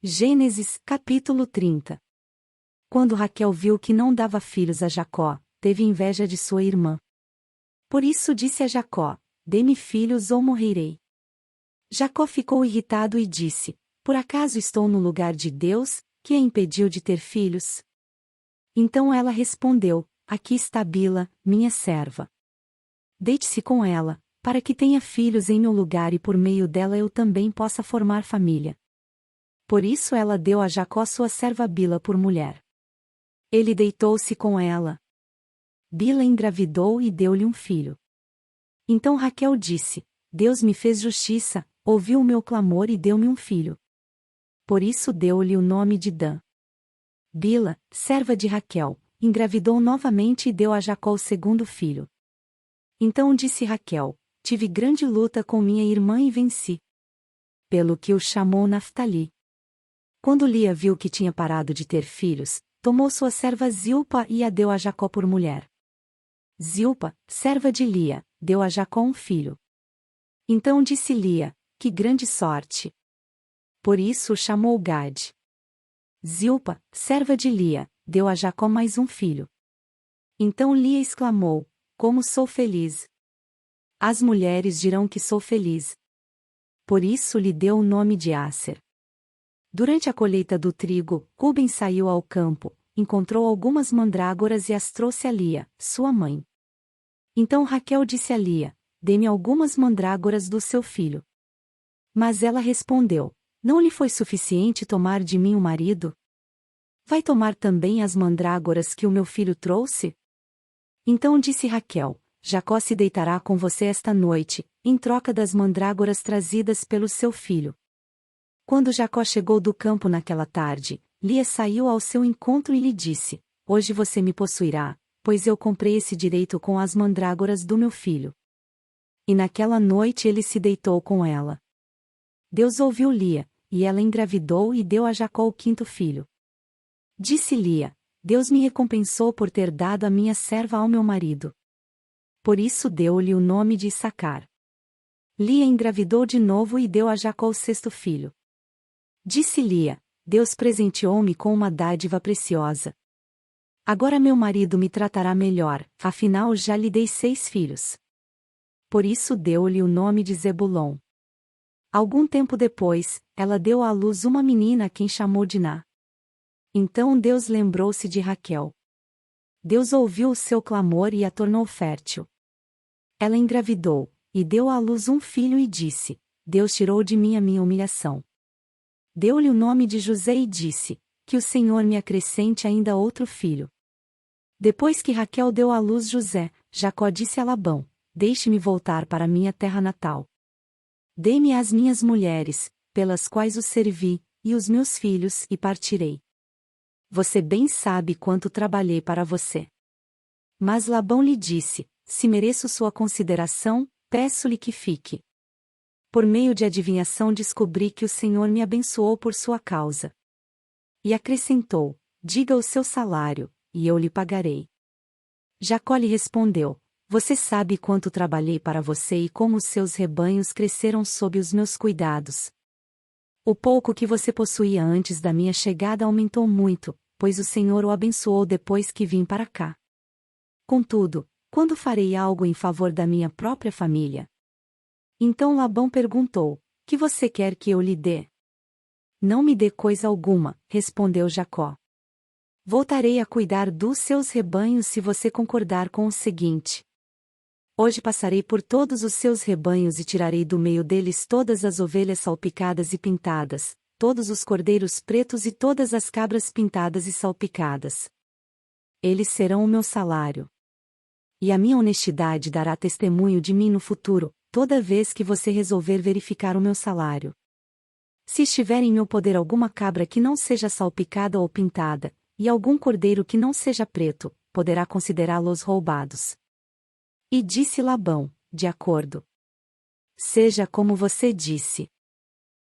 Gênesis, capítulo 30. Quando Raquel viu que não dava filhos a Jacó, teve inveja de sua irmã. Por isso disse a Jacó: dê-me filhos ou morrerei. Jacó ficou irritado e disse: por acaso estou no lugar de Deus, que a impediu de ter filhos? Então ela respondeu: aqui está Bila, minha serva. Deite-se com ela, para que tenha filhos em meu lugar e por meio dela eu também possa formar família. Por isso ela deu a Jacó sua serva Bila por mulher. Ele deitou-se com ela. Bila engravidou e deu-lhe um filho. Então Raquel disse: Deus me fez justiça, ouviu o meu clamor e deu-me um filho. Por isso deu-lhe o nome de Dan. Bila, serva de Raquel, engravidou novamente e deu a Jacó o segundo filho. Então disse Raquel: tive grande luta com minha irmã e venci. Pelo que o chamou Naftali. Quando Lia viu que tinha parado de ter filhos, tomou sua serva Zilpa e a deu a Jacó por mulher. Zilpa, serva de Lia, deu a Jacó um filho. Então disse Lia: que grande sorte! Por isso o chamou Gade. Zilpa, serva de Lia, deu a Jacó mais um filho. Então Lia exclamou: como sou feliz! As mulheres dirão que sou feliz. Por isso lhe deu o nome de Asser. Durante a colheita do trigo, Ruben saiu ao campo, encontrou algumas mandrágoras e as trouxe a Lia, sua mãe. Então Raquel disse a Lia: dê-me algumas mandrágoras do seu filho. Mas ela respondeu: não lhe foi suficiente tomar de mim o marido? Vai tomar também as mandrágoras que o meu filho trouxe? Então disse Raquel: Jacó se deitará com você esta noite, em troca das mandrágoras trazidas pelo seu filho. Quando Jacó chegou do campo naquela tarde, Lia saiu ao seu encontro e lhe disse: hoje você me possuirá, pois eu comprei esse direito com as mandrágoras do meu filho. E naquela noite ele se deitou com ela. Deus ouviu Lia, e ela engravidou e deu a Jacó o quinto filho. Disse Lia: Deus me recompensou por ter dado a minha serva ao meu marido. Por isso deu-lhe o nome de Issacar. Lia engravidou de novo e deu a Jacó o sexto filho. Disse Lia: Deus presenteou-me com uma dádiva preciosa. Agora meu marido me tratará melhor, afinal já lhe dei 6 filhos. Por isso deu-lhe o nome de Zebulon. Algum tempo depois, ela deu à luz uma menina a quem chamou Diná. Então Deus lembrou-se de Raquel. Deus ouviu o seu clamor e a tornou fértil. Ela engravidou, e deu à luz um filho e disse: Deus tirou de mim a minha humilhação. Deu-lhe o nome de José e disse: que o Senhor me acrescente ainda outro filho. Depois que Raquel deu à luz José, Jacó disse a Labão: deixe-me voltar para minha terra natal. Dê-me as minhas mulheres, pelas quais o servi, e os meus filhos, e partirei. Você bem sabe quanto trabalhei para você. Mas Labão lhe disse: se mereço sua consideração, peço-lhe que fique. Por meio de adivinhação descobri que o Senhor me abençoou por sua causa. E acrescentou: diga o seu salário, e eu lhe pagarei. Jacó lhe respondeu: você sabe quanto trabalhei para você e como os seus rebanhos cresceram sob os meus cuidados. O pouco que você possuía antes da minha chegada aumentou muito, pois o Senhor o abençoou depois que vim para cá. Contudo, quando farei algo em favor da minha própria família? Então Labão perguntou: que você quer que eu lhe dê? Não me dê coisa alguma, respondeu Jacó. Voltarei a cuidar dos seus rebanhos se você concordar com o seguinte. Hoje passarei por todos os seus rebanhos e tirarei do meio deles todas as ovelhas salpicadas e pintadas, todos os cordeiros pretos e todas as cabras pintadas e salpicadas. Eles serão o meu salário. E a minha honestidade dará testemunho de mim no futuro, toda vez que você resolver verificar o meu salário. Se estiver em meu poder alguma cabra que não seja salpicada ou pintada, e algum cordeiro que não seja preto, poderá considerá-los roubados. E disse Labão: de acordo. Seja como você disse.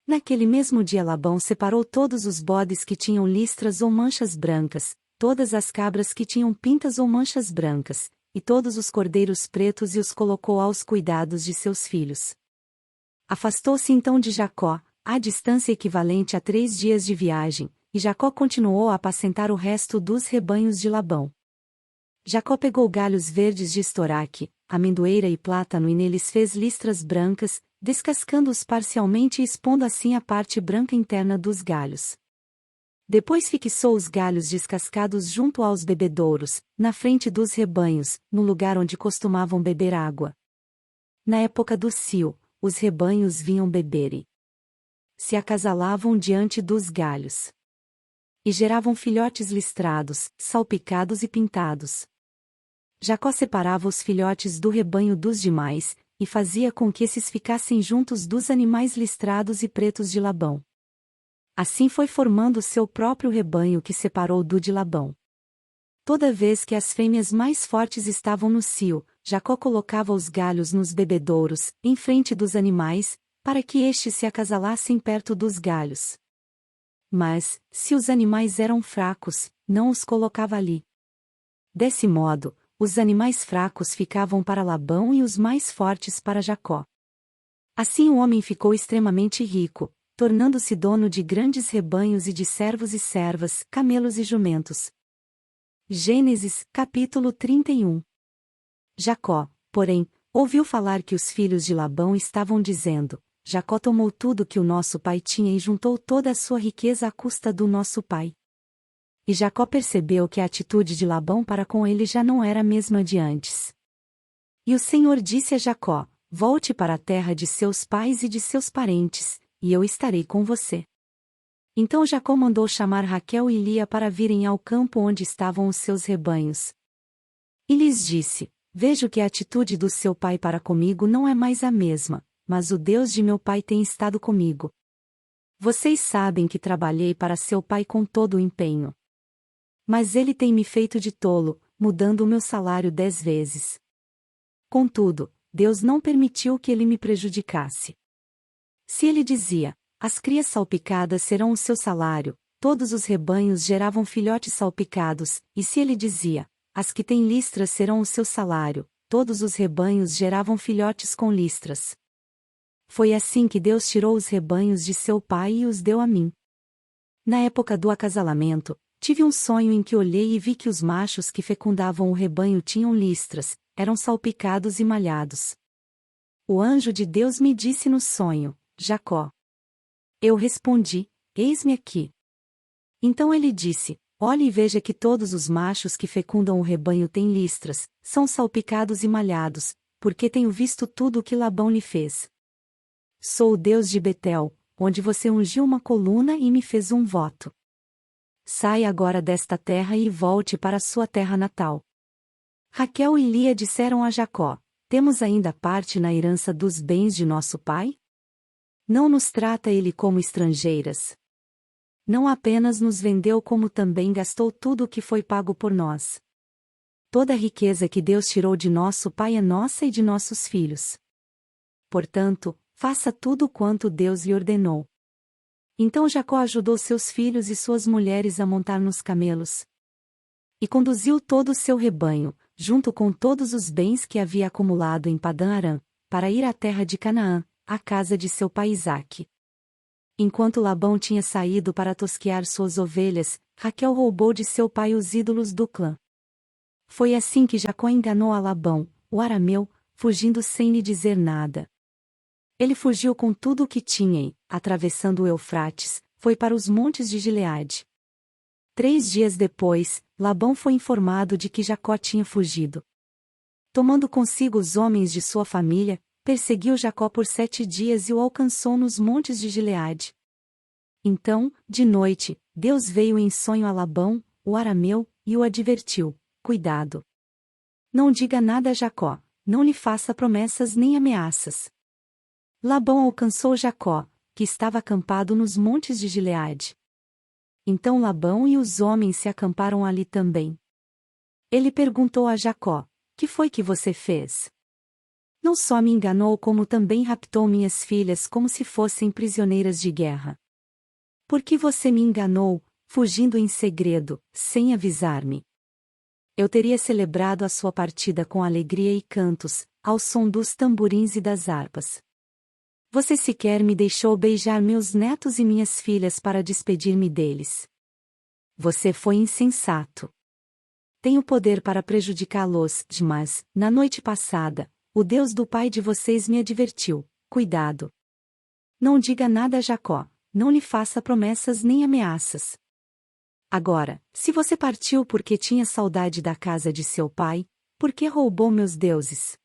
Naquele mesmo dia Labão separou todos os bodes que tinham listras ou manchas brancas, todas as cabras que tinham pintas ou manchas brancas, e todos os cordeiros pretos e os colocou aos cuidados de seus filhos. Afastou-se então de Jacó, à distância equivalente a 3 dias de viagem, e Jacó continuou a apacentar o resto dos rebanhos de Labão. Jacó pegou galhos verdes de estoraque, amendoeira e plátano e neles fez listras brancas, descascando-os parcialmente e expondo assim a parte branca interna dos galhos. Depois fixou os galhos descascados junto aos bebedouros, na frente dos rebanhos, no lugar onde costumavam beber água. Na época do cio, os rebanhos vinham beber e se acasalavam diante dos galhos. E geravam filhotes listrados, salpicados e pintados. Jacó separava os filhotes do rebanho dos demais, e fazia com que esses ficassem juntos dos animais listrados e pretos de Labão. Assim foi formando seu próprio rebanho que separou do de Labão. Toda vez que as fêmeas mais fortes estavam no cio, Jacó colocava os galhos nos bebedouros, em frente dos animais, para que estes se acasalassem perto dos galhos. Mas, se os animais eram fracos, não os colocava ali. Desse modo, os animais fracos ficavam para Labão e os mais fortes para Jacó. Assim o homem ficou extremamente rico, tornando-se dono de grandes rebanhos e de servos e servas, camelos e jumentos. Gênesis, capítulo 31. Jacó, porém, ouviu falar que os filhos de Labão estavam dizendo: Jacó tomou tudo que o nosso pai tinha e juntou toda a sua riqueza à custa do nosso pai. E Jacó percebeu que a atitude de Labão para com ele já não era a mesma de antes. E o Senhor disse a Jacó: Volte para a terra de seus pais e de seus parentes, e eu estarei com você. Então Jacó mandou chamar Raquel e Lia para virem ao campo onde estavam os seus rebanhos. E lhes disse: Vejo que a atitude do seu pai para comigo não é mais a mesma, mas o Deus de meu pai tem estado comigo. Vocês sabem que trabalhei para seu pai com todo o empenho. Mas ele tem me feito de tolo, mudando o meu salário 10 vezes. Contudo, Deus não permitiu que ele me prejudicasse. Se ele dizia: As crias salpicadas serão o seu salário, todos os rebanhos geravam filhotes salpicados, e se ele dizia: As que têm listras serão o seu salário, todos os rebanhos geravam filhotes com listras. Foi assim que Deus tirou os rebanhos de seu pai e os deu a mim. Na época do acasalamento, tive um sonho em que olhei e vi que os machos que fecundavam o rebanho tinham listras, eram salpicados e malhados. O anjo de Deus me disse no sonho: Jacó. Eu respondi: Eis-me aqui. Então ele disse: Olhe e veja que todos os machos que fecundam o rebanho têm listras, são salpicados e malhados, porque tenho visto tudo o que Labão lhe fez. Sou o Deus de Betel, onde você ungiu uma coluna e me fez um voto. Saia agora desta terra e volte para a sua terra natal. Raquel e Lia disseram a Jacó: Temos ainda parte na herança dos bens de nosso pai? Não nos trata ele como estrangeiras. Não apenas nos vendeu, como também gastou tudo o que foi pago por nós. Toda a riqueza que Deus tirou de nosso pai é nossa e de nossos filhos. Portanto, faça tudo quanto Deus lhe ordenou. Então Jacó ajudou seus filhos e suas mulheres a montar nos camelos. E conduziu todo o seu rebanho, junto com todos os bens que havia acumulado em Padã-Arã, para ir à terra de Canaã, à casa de seu pai Isaque. Enquanto Labão tinha saído para tosquear suas ovelhas, Raquel roubou de seu pai os ídolos do clã. Foi assim que Jacó enganou a Labão, o arameu, fugindo sem lhe dizer nada. Ele fugiu com tudo o que tinha e, atravessando o Eufrates, foi para os montes de Gileade. 3 dias depois, Labão foi informado de que Jacó tinha fugido. Tomando consigo os homens de sua família, perseguiu Jacó por 7 dias e o alcançou nos montes de Gileade. Então, de noite, Deus veio em sonho a Labão, o arameu, e o advertiu: Cuidado! Não diga nada a Jacó, não lhe faça promessas nem ameaças. Labão alcançou Jacó, que estava acampado nos montes de Gileade. Então Labão e os homens se acamparam ali também. Ele perguntou a Jacó: Que foi que você fez? Não só me enganou, como também raptou minhas filhas como se fossem prisioneiras de guerra. Por que você me enganou, fugindo em segredo, sem avisar-me? Eu teria celebrado a sua partida com alegria e cantos, ao som dos tamborins e das harpas. Você sequer me deixou beijar meus netos e minhas filhas para despedir-me deles. Você foi insensato. Tenho poder para prejudicá-los, mas, na noite passada, o Deus do pai de vocês me advertiu: cuidado. Não diga nada a Jacó, não lhe faça promessas nem ameaças. Agora, se você partiu porque tinha saudade da casa de seu pai, por que roubou meus deuses?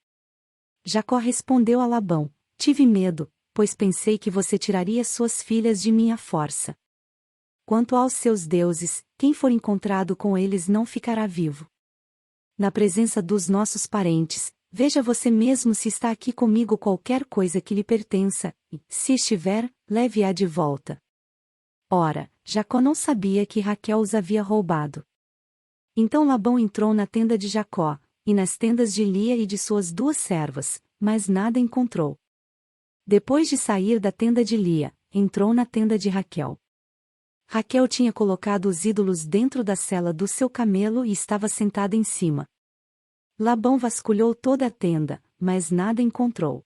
Jacó respondeu a Labão: tive medo, pois pensei que você tiraria suas filhas de minha força. Quanto aos seus deuses, quem for encontrado com eles não ficará vivo. Na presença dos nossos parentes, veja você mesmo se está aqui comigo qualquer coisa que lhe pertença, e, se estiver, leve-a de volta. Ora, Jacó não sabia que Raquel os havia roubado. Então Labão entrou na tenda de Jacó, e nas tendas de Lia e de suas 2 servas, mas nada encontrou. Depois de sair da tenda de Lia, entrou na tenda de Raquel. Raquel tinha colocado os ídolos dentro da sela do seu camelo e estava sentada em cima. Labão vasculhou toda a tenda, mas nada encontrou.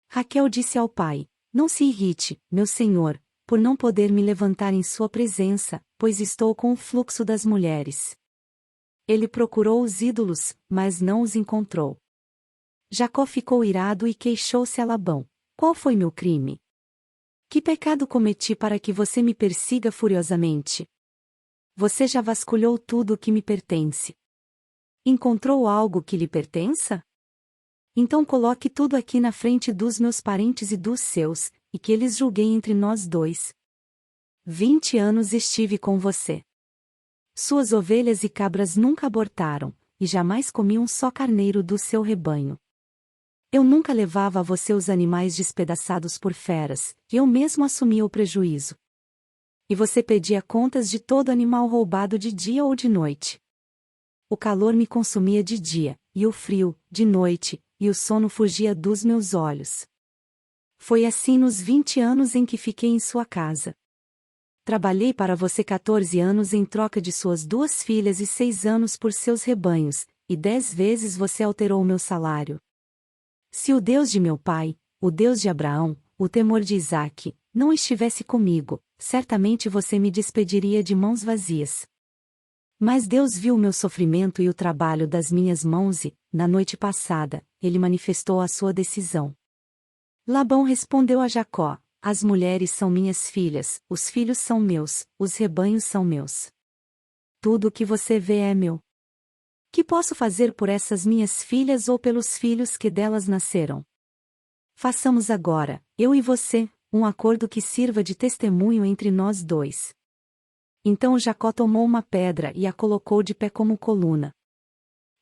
Raquel disse ao pai: não se irrite, meu senhor, por não poder me levantar em sua presença, pois estou com o fluxo das mulheres. Ele procurou os ídolos, mas não os encontrou. Jacó ficou irado e queixou-se a Labão: qual foi meu crime? Que pecado cometi para que você me persiga furiosamente? Você já vasculhou tudo o que me pertence. Encontrou algo que lhe pertença? Então coloque tudo aqui na frente dos meus parentes e dos seus, e que eles julguem entre nós 2. 20 anos estive com você. Suas ovelhas e cabras nunca abortaram, e jamais comi um só carneiro do seu rebanho. Eu nunca levava a você os animais despedaçados por feras, e eu mesmo assumia o prejuízo. E você pedia contas de todo animal roubado de dia ou de noite. O calor me consumia de dia, e o frio, de noite, e o sono fugia dos meus olhos. Foi assim nos 20 anos em que fiquei em sua casa. Trabalhei para você 14 anos em troca de suas 2 filhas e 6 anos por seus rebanhos, e 10 vezes você alterou meu salário. Se o Deus de meu pai, o Deus de Abraão, o temor de Isaque, não estivesse comigo, certamente você me despediria de mãos vazias. Mas Deus viu o meu sofrimento e o trabalho das minhas mãos e, na noite passada, ele manifestou a sua decisão. Labão respondeu a Jacó: as mulheres são minhas filhas, os filhos são meus, os rebanhos são meus. Tudo o que você vê é meu. Que posso fazer por essas minhas filhas ou pelos filhos que delas nasceram? Façamos agora, eu e você, um acordo que sirva de testemunho entre nós 2. Então Jacó tomou uma pedra e a colocou de pé como coluna.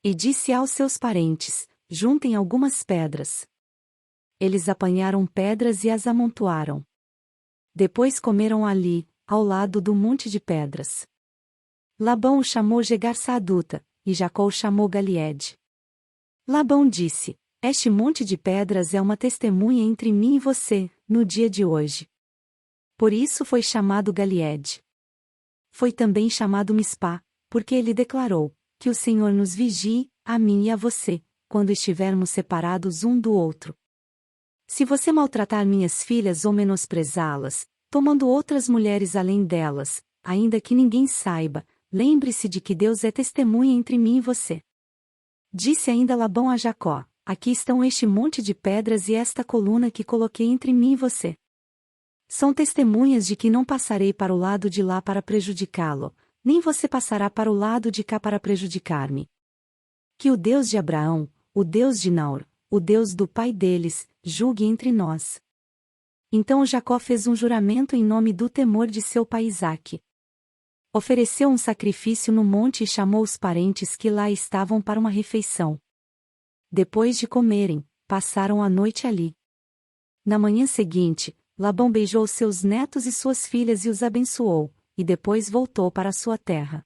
E disse aos seus parentes: juntem algumas pedras. Eles apanharam pedras e as amontoaram. Depois comeram ali, ao lado do monte de pedras. Labão o chamou Jegar-Saaduta, e Jacó o chamou Galiede. Labão disse: este monte de pedras é uma testemunha entre mim e você, no dia de hoje. Por isso foi chamado Galiede. Foi também chamado Mispá, porque ele declarou: que o Senhor nos vigie, a mim e a você, quando estivermos separados um do outro. Se você maltratar minhas filhas ou menosprezá-las, tomando outras mulheres além delas, ainda que ninguém saiba, lembre-se de que Deus é testemunha entre mim e você. Disse ainda Labão a Jacó: aqui estão este monte de pedras e esta coluna que coloquei entre mim e você. São testemunhas de que não passarei para o lado de lá para prejudicá-lo, nem você passará para o lado de cá para prejudicar-me. Que o Deus de Abraão, o Deus de Naor, o Deus do pai deles, julgue entre nós. Então Jacó fez um juramento em nome do temor de seu pai Isaque. Ofereceu um sacrifício no monte e chamou os parentes que lá estavam para uma refeição. Depois de comerem, passaram a noite ali. Na manhã seguinte, Labão beijou seus netos e suas filhas e os abençoou, e depois voltou para sua terra.